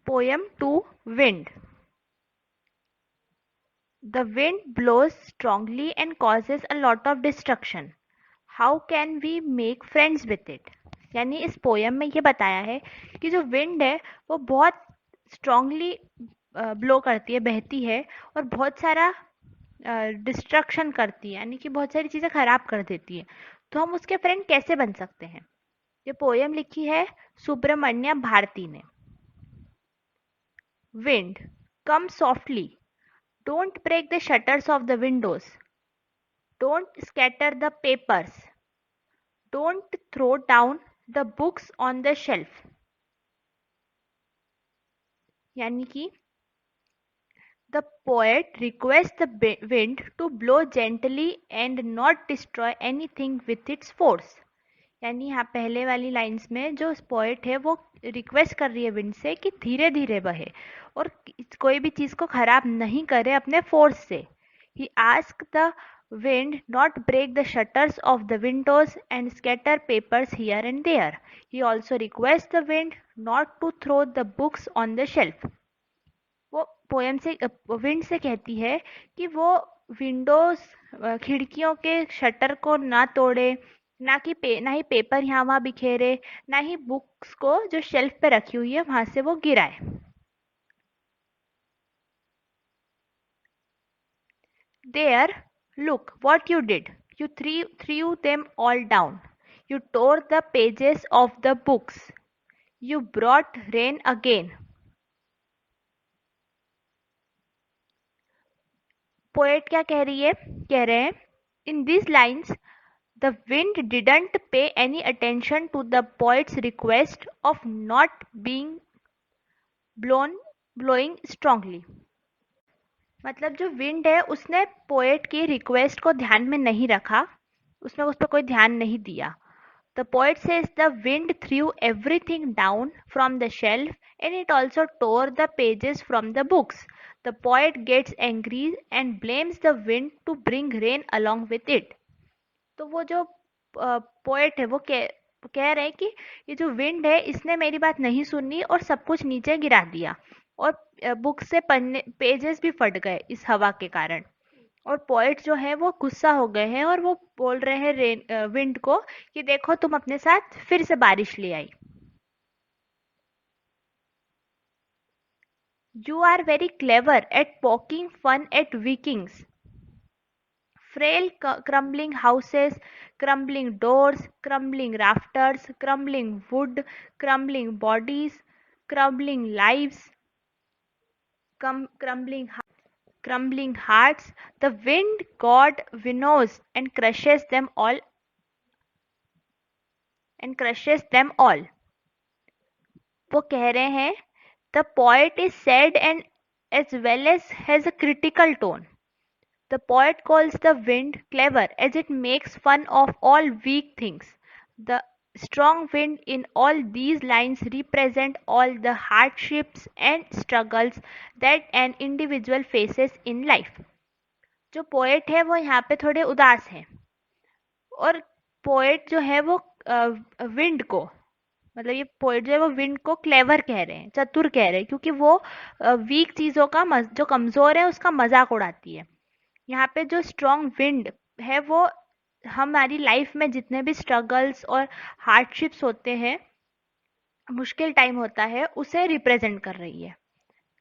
Poem to Wind. The wind blows strongly and causes a lot of destruction. How can we make friends with it? यानी इस poem में ये बताया है कि जो विंड है वो बहुत स्ट्रांगली ब्लो करती है, बहती है और बहुत सारा डिस्ट्रक्शन करती है, यानी कि बहुत सारी चीज़ें खराब कर देती है. तो हम उसके फ्रेंड कैसे बन सकते हैं? ये पोयम लिखी है सुब्रमण्या भारती ने. Wind, come softly. Don't break the shutters of the windows. Don't scatter the papers. Don't throw down the books on the shelf. यानी कि the poet requests the wind to blow gently and not destroy anything with its force. यानी यहाँ पहले वाली lines में जो poet है वो रिक्वेस्ट कर रही है विंड से कि धीरे धीरे बहे और कोई भी चीज को खराब नहीं करे अपने फोर्स से. He asked the wind not break the shutters of the windows and scatter papers here and there. He also requests the wind not to throw the books on the shelf. वो poem से wind से कहती है कि वो Windows खिड़कियों के shutter को ना तोड़े, ना ही पेपर यहाँ वहाँ बिखेरे, ना ही बुक्स को जो शेल्फ पे रखी हुई है वहां से वो गिराए. There, look what you did. You threw them all down. You tore the pages of the books. You brought rain again. Poet क्या कह रही है? कह रहे हैं in these lines the wind didn't pay any attention to the poet's request of not being blowing strongly. मतलब जो wind है उसने पोएट की रिक्वेस्ट को ध्यान में नहीं रखा, उसने उस पर कोई ध्यान नहीं दिया. The poet says the wind threw everything down from the shelf and it also tore the pages from the books. The poet gets angry and blames the wind to bring rain along with it. तो वो जो poet है वो कह रहे हैं कि ये जो विंड है इसने मेरी बात नहीं सुनी और सब कुछ नीचे गिरा दिया और बुक से पन्ने पेजेस भी फट गए इस हवा के कारण. और पोएट जो है वो गुस्सा हो गए हैं और वो बोल रहे हैं विंड को कि देखो तुम अपने साथ फिर से बारिश ले आई. You are very clever at poking fun at Vikings. Frail crumbling houses, crumbling doors, crumbling rafters, crumbling wood, crumbling bodies, crumbling lives, crumbling hearts. The wind god winnows and crushes them all. वो कह रहे हैं the poet is sad and as well as has a critical tone. The poet calls the wind clever as it makes fun of all weak things. The strong wind in all these lines represent all the hardships and struggles that an individual faces in life. जो poet है वो यहाँ पे थोड़े उदास हैं और poet जो है वो विंड को, मतलब ये पोएट जो है वो विंड को क्लेवर कह रहे हैं, चतुर कह रहे हैं, क्योंकि वो वीक चीजों का जो कमजोर है उसका मजाक उड़ाती है. यहाँ पे जो स्ट्रॉन्ग विंड है वो हमारी लाइफ में जितने भी स्ट्रगल्स और हार्डशिप्स होते हैं, मुश्किल टाइम होता है, उसे रिप्रेजेंट कर रही है.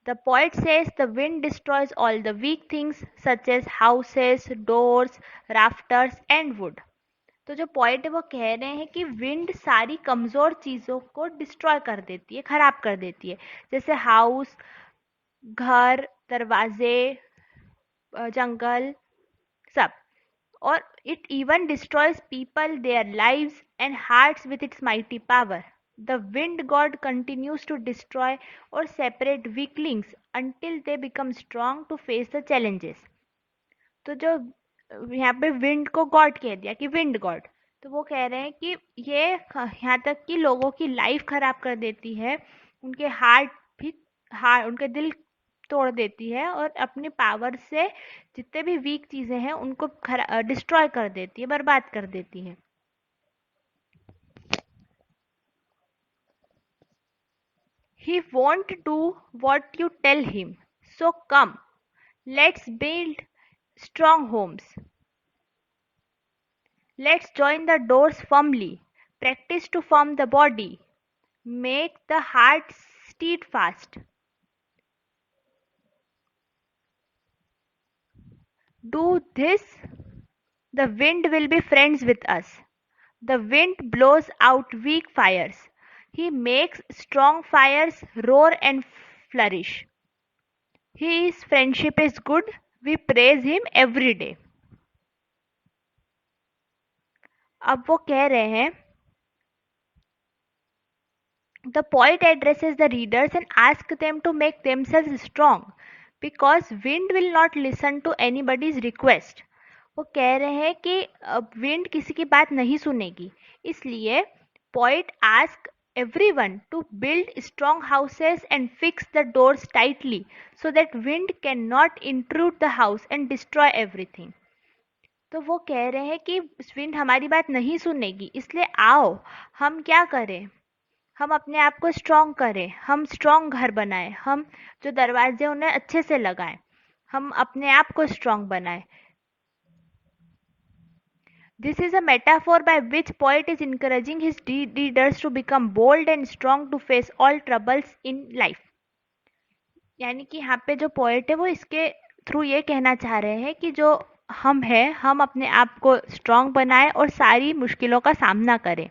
The poet says the wind destroys all the weak things such as houses, doors, rafters and wood. तो जो पोएट है वो कह रहे हैं कि विंड सारी कमजोर चीजों को डिस्ट्रॉय कर देती है, खराब कर देती है, जैसे हाउस, घर, दरवाजे, जंगल, सब. और it even destroys people, their lives and hearts with its mighty power. The wind god continues to destroy or separate weaklings until they become strong to face the challenges. तो जो यहाँ पे विंड को God कह दिया कि wind God, तो वो कह रहे हैं कि ये यहाँ तक कि लोगों की लाइफ खराब कर देती है, उनके उनके दिल तोड़ देती है और अपनी पावर से जितने भी वीक चीजें हैं उनको डिस्ट्रॉय कर देती है, बर्बाद कर देती है. He won't do what you tell him. So come, let's build strong homes. Let's join the doors firmly. Practice to form the body. Make the heart steadfast. Do this, the wind will be friends with us. The wind blows out weak fires. He makes strong fires roar and flourish. His friendship is good. We praise him every day. अब वो कह रहे हैं, the poet addresses the readers and asks them to make themselves strong because wind will not listen to anybody's request. वो कह रहे हैं कि विंड किसी की बात नहीं सुनेगी, इसलिए poet asks everyone to build strong houses and fix the doors tightly so that wind cannot intrude the house and destroy everything. तो वो कह रहे हैं कि विंड हमारी बात नहीं सुनेगी, इसलिए आओ हम क्या करें, हम अपने आप को स्ट्रॉन्ग करें, हम स्ट्रॉन्ग घर बनाएं, हम जो दरवाजे उन्हें अच्छे से लगाएं, हम अपने आप को स्ट्रॉन्ग बनाएं. This is a metaphor by which poet is encouraging his readers to become bold and strong to face all troubles in life. यानी कि यहाँ पे जो पोएट है वो इसके थ्रू ये कहना चाह रहे हैं कि जो हम हैं हम अपने आप को स्ट्रॉन्ग बनाएं और सारी मुश्किलों का सामना करें.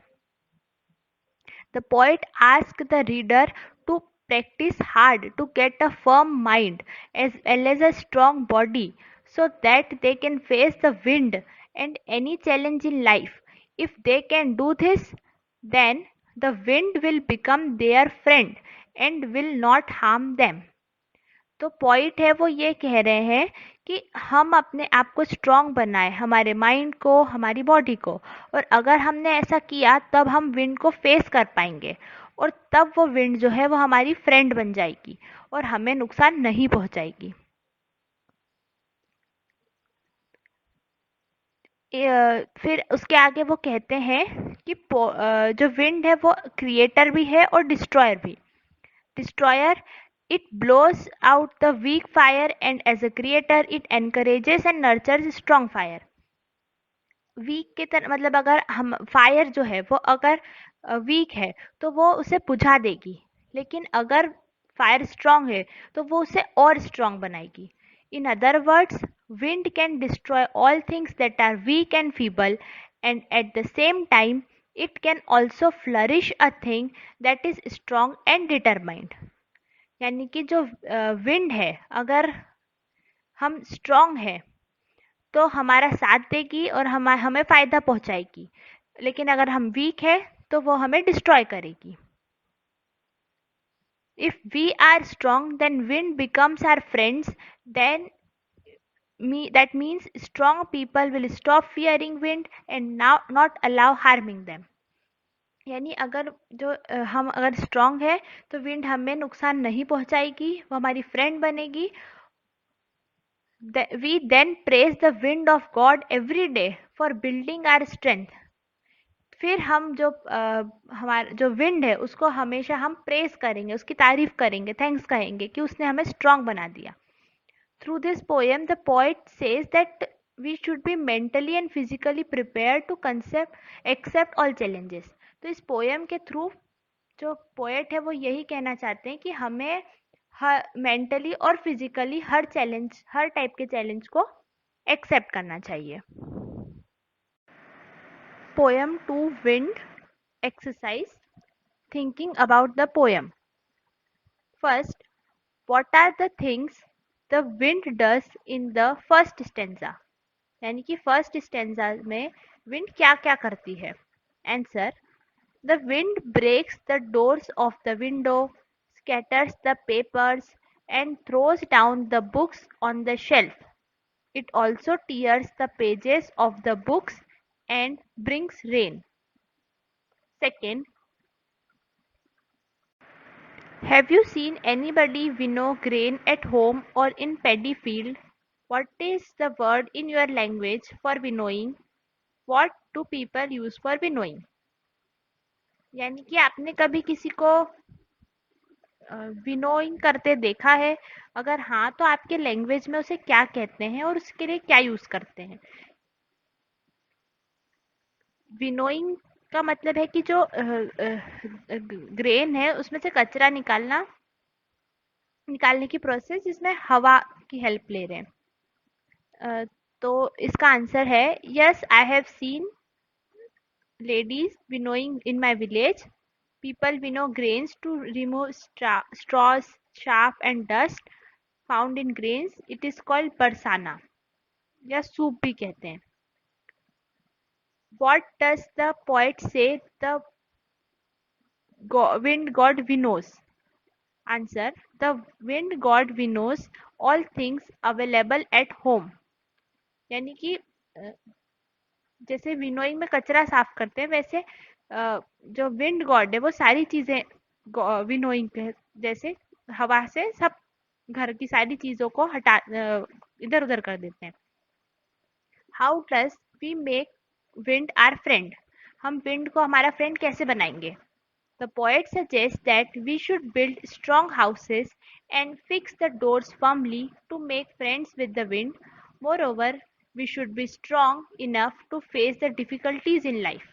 The poet asks the reader to practice hard to get a firm mind as well as a strong body so that they can face the wind and any challenge in life. If they can do this, then the wind will become their friend and will not harm them. तो point है वो ये कह रहे हैं कि हम अपने आप को स्ट्रॉन्ग बनाएं, हमारे माइंड को, हमारी बॉडी को, और अगर हमने ऐसा किया तब हम विंड को फेस कर पाएंगे और तब वो विंड जो है वो हमारी फ्रेंड बन जाएगी और हमें नुकसान नहीं पहुंचाएगी. फिर उसके आगे वो कहते हैं कि जो विंड है वो क्रिएटर भी है और डिस्ट्रॉयर भी. Destroyer, it blows out the weak fire and as a creator it encourages and nurtures strong fire. Weak के तरह मतलब अगर हम फायर जो है वो अगर वीक है तो वो उसे बुझा देगी, लेकिन अगर फायर स्ट्रांग है तो वो उसे और स्ट्रांग बनाएगी. In other words, wind can destroy all things that are weak and feeble, and at the same time it can also flourish a thing that is strong and determined. यानी कि जो wind है अगर हम strong है तो हमारा साथ देगी और हमें फायदा पहुंचाएगी, लेकिन अगर हम वीक है तो वो हमें डिस्ट्रॉय करेगी. If we are strong then wind becomes our friends, then that means strong people will stop fearing wind and now not allow harming them. यानी अगर जो हम अगर स्ट्रांग है तो विंड हमें नुकसान नहीं पहुंचाएगी, वो हमारी फ्रेंड बनेगी. We then praise the wind of God every day for building our strength. फिर हम जो हमारा जो विंड है उसको हमेशा हम प्रेज करेंगे, उसकी तारीफ करेंगे, थैंक्स कहेंगे कि उसने हमें स्ट्रांग बना दिया. Through this poem, the poet says that we should be mentally and physically prepared to accept all challenges. तो इस पोएम के थ्रू जो पोएट है वो यही कहना चाहते हैं कि हमें मेंटली और फिजिकली हर टाइप के चैलेंज को एक्सेप्ट करना चाहिए. Poem 2 wind exercise. Thinking about the poem. First, what are the things the wind does in the first stanza. यानी कि फर्स्ट स्टेंजा में विंड क्या क्या करती है. Answer, the wind breaks the doors of the window, scatters the papers and throws down the books on the shelf. It also tears the pages of the books and brings rain. Second, have you seen anybody winnow grain at home or in paddy field? What is the word in your language for winnowing? What do people use for winnowing? यानी कि आपने कभी किसी को winnowing करते देखा है? अगर हाँ, तो आपके लैंग्वेज में उसे क्या कहते हैं और उसके लिए क्या यूज़ करते हैं? विनोइंग का मतलब है कि जो ग्रेन है उसमें से कचरा निकालने की प्रोसेस जिसमें हवा की हेल्प ले रहे हैं। तो इसका आंसर है yes, I have seen ladies winnowing in my village. People winnow grains to remove straws, chaff and dust found in grains. It is called barsana या सूप भी कहते हैं. What does the poet say the wind god winnows? Answer: the wind god winnows all things available at home. यानी कि जैसे winnowing में कचरा साफ करते हैं वैसे जो विंड गॉड है वो सारी चीजें विनोइंग जैसे हवा से सब घर की सारी चीजों को हटा इधर उधर कर देते हैं. How does we make wind our friend? हम विंड को हमारा फ्रेंड कैसे बनाएंगे? The poet suggest that we should build strong houses and fix the doors firmly to make friends with the wind. Moreover, we should be strong enough to face the difficulties in life.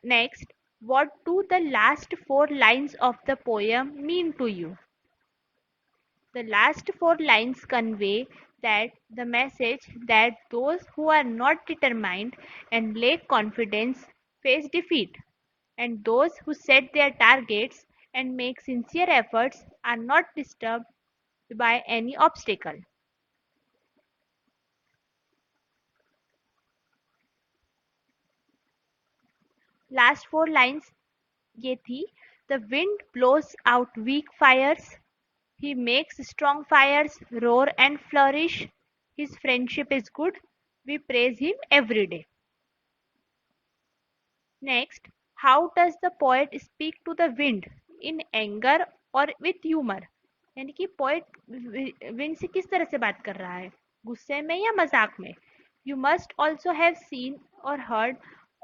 Next, what do the last four lines of the poem mean to you? The last four lines convey that the message that those who are not determined and lack confidence face defeat, and those who set their targets and make sincere efforts are not disturbed by any obstacle. Last four lines ये थी. The wind blows out weak fires, he makes strong fires roar and flourish, his friendship is good, we praise him every day. Next, how does the poet speak to the wind? In anger or with humor? यानी कि poet wind से किस तरह से बात कर रहा है, गुस्से में या मजाक में? You must also have seen or heard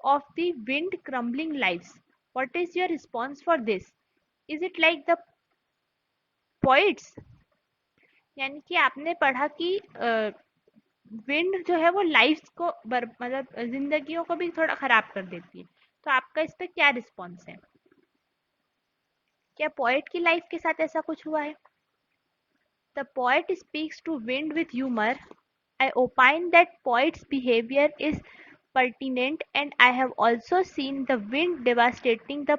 of the wind crumbling lives. What is your response for this? Is it like the poets? यानी कि आपने पढ़ा कि विंड जो है वो लाइफ्स को मतलब जिंदगियों को भी थोड़ा खराब कर देती है. तो आपका इस पे क्या रिस्पॉन्स है? क्या पोएट की लाइफ के साथ ऐसा कुछ हुआ है? The poet speaks to wind with humour. I opine that poet's behavior is pertinent, and I have also seen the wind devastating the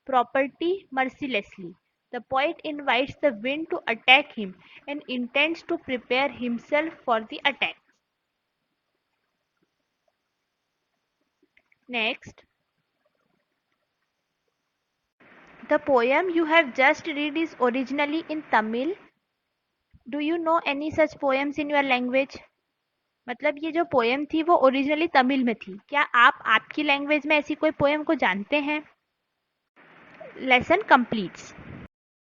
property mercilessly. The poet invites the wind to attack him and intends to prepare himself for the attack. Next, the poem you have just read is originally in Tamil. Do you know any such poems in your language? मतलब ये जो poem थी वो originally Tamil में थी. क्या आप आपकी लैंग्वेज में ऐसी कोई पोएम को जानते हैं? Lesson completes.